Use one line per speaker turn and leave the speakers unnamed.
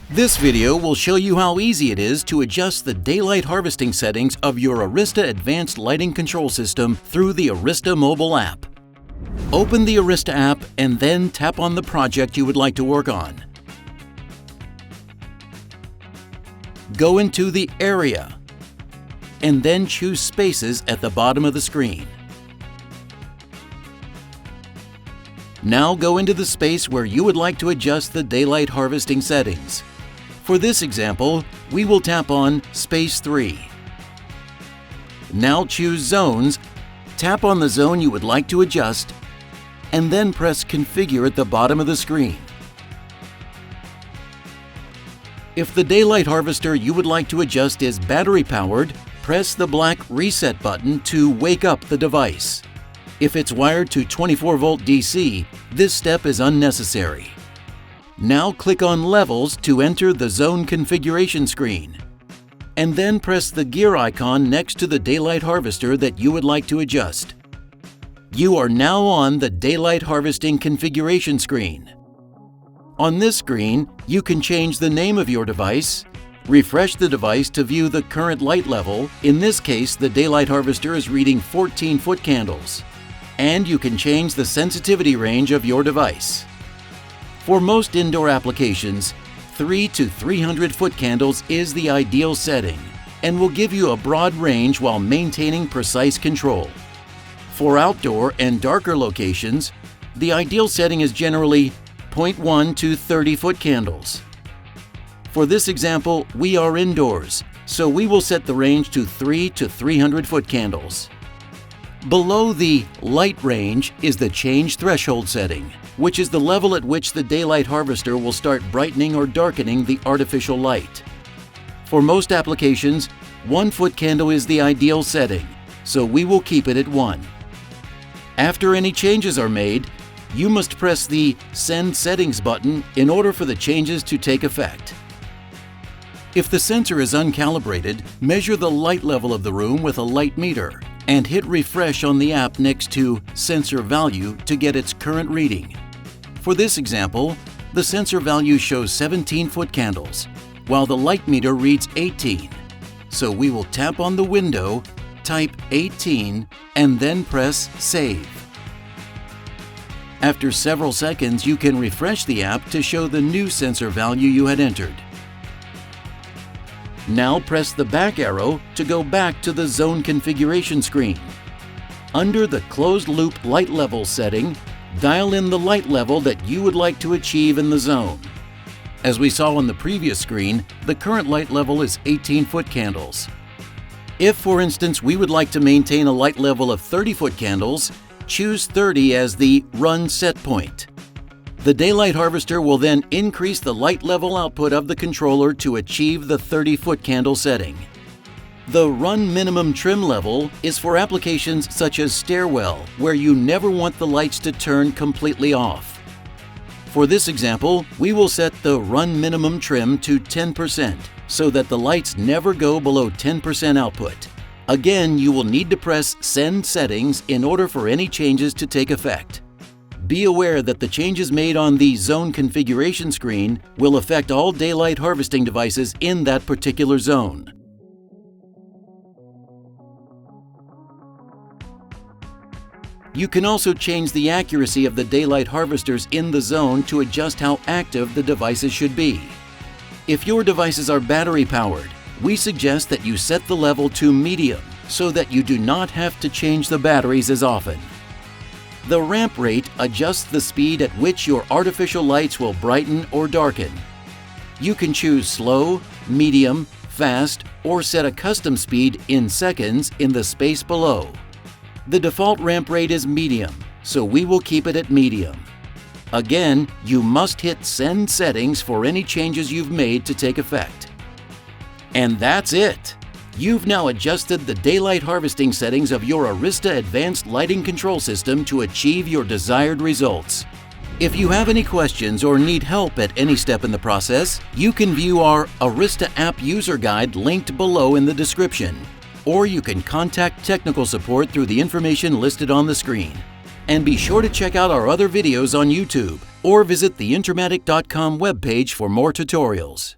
This video will show you how easy it is to adjust the daylight harvesting settings of your Arista Advanced Lighting Control System through the Arista mobile app. Open the Arista app and then tap on the project you would like to work on. Go into the area and then choose Spaces at the bottom of the screen. Now go into the space where you would like to adjust the daylight harvesting settings. For this example, we will tap on Space 3. Now choose Zones, tap on the zone you would like to adjust, and then press Configure at the bottom of the screen. If the daylight harvester you would like to adjust is battery powered, press the black Reset button to wake up the device. If it's wired to 24-volt DC, this step is unnecessary. Now click on Levels to enter the zone configuration screen, and then press the gear icon next to the daylight harvester that you would like to adjust. You are now on the daylight harvesting configuration screen. On this screen, you can change the name of your device, refresh the device to view the current light level. In this case, the daylight harvester is reading 14 foot candles. And you can change the sensitivity range of your device. For most indoor applications, 3 to 300 foot candles is the ideal setting and will give you a broad range while maintaining precise control. For outdoor and darker locations, the ideal setting is generally 0.1 to 30 foot candles. For this example, we are indoors, so we will set the range to 3 to 300 foot candles. Below the light range is the change threshold setting, which is the level at which the daylight harvester will start brightening or darkening the artificial light. For most applications, 1 foot candle is the ideal setting, so we will keep it at 1. After any changes are made, you must press the Send Settings button in order for the changes to take effect. If the sensor is uncalibrated, measure the light level of the room with a light meter and hit refresh on the app next to Sensor Value to get its current reading. For this example, the sensor value shows 17 foot candles, while the light meter reads 18. So we will tap on the window, type 18, and then press Save. After several seconds, you can refresh the app to show the new sensor value you had entered. Now press the back arrow to go back to the zone configuration screen. Under the closed loop light level setting, dial in the light level that you would like to achieve in the zone. As we saw on the previous screen, the current light level is 18 foot candles. If, for instance, we would like to maintain a light level of 30 foot candles, choose 30 as the run set point. The daylight harvester will then increase the light level output of the controller to achieve the 30 foot candle setting. The Run Minimum Trim level is for applications such as stairwell, where you never want the lights to turn completely off. For this example, we will set the Run Minimum Trim to 10% so that the lights never go below 10% output. Again, you will need to press Send Settings in order for any changes to take effect. Be aware that the changes made on the zone configuration screen will affect all daylight harvesting devices in that particular zone. You can also change the accuracy of the daylight harvesters in the zone to adjust how active the devices should be. If your devices are battery powered, we suggest that you set the level to medium so that you do not have to change the batteries as often. The ramp rate adjusts the speed at which your artificial lights will brighten or darken. You can choose slow, medium, fast, or set a custom speed in seconds in the space below. The default ramp rate is medium, so we will keep it at medium. Again, you must hit Send Settings for any changes you've made to take effect. And that's it! You've now adjusted the daylight harvesting settings of your Arista Advanced Lighting Control System to achieve your desired results. If you have any questions or need help at any step in the process, you can view our Arista App User Guide linked below in the description, or you can contact technical support through the information listed on the screen. And be sure to check out our other videos on YouTube or visit theintermatic.com webpage for more tutorials.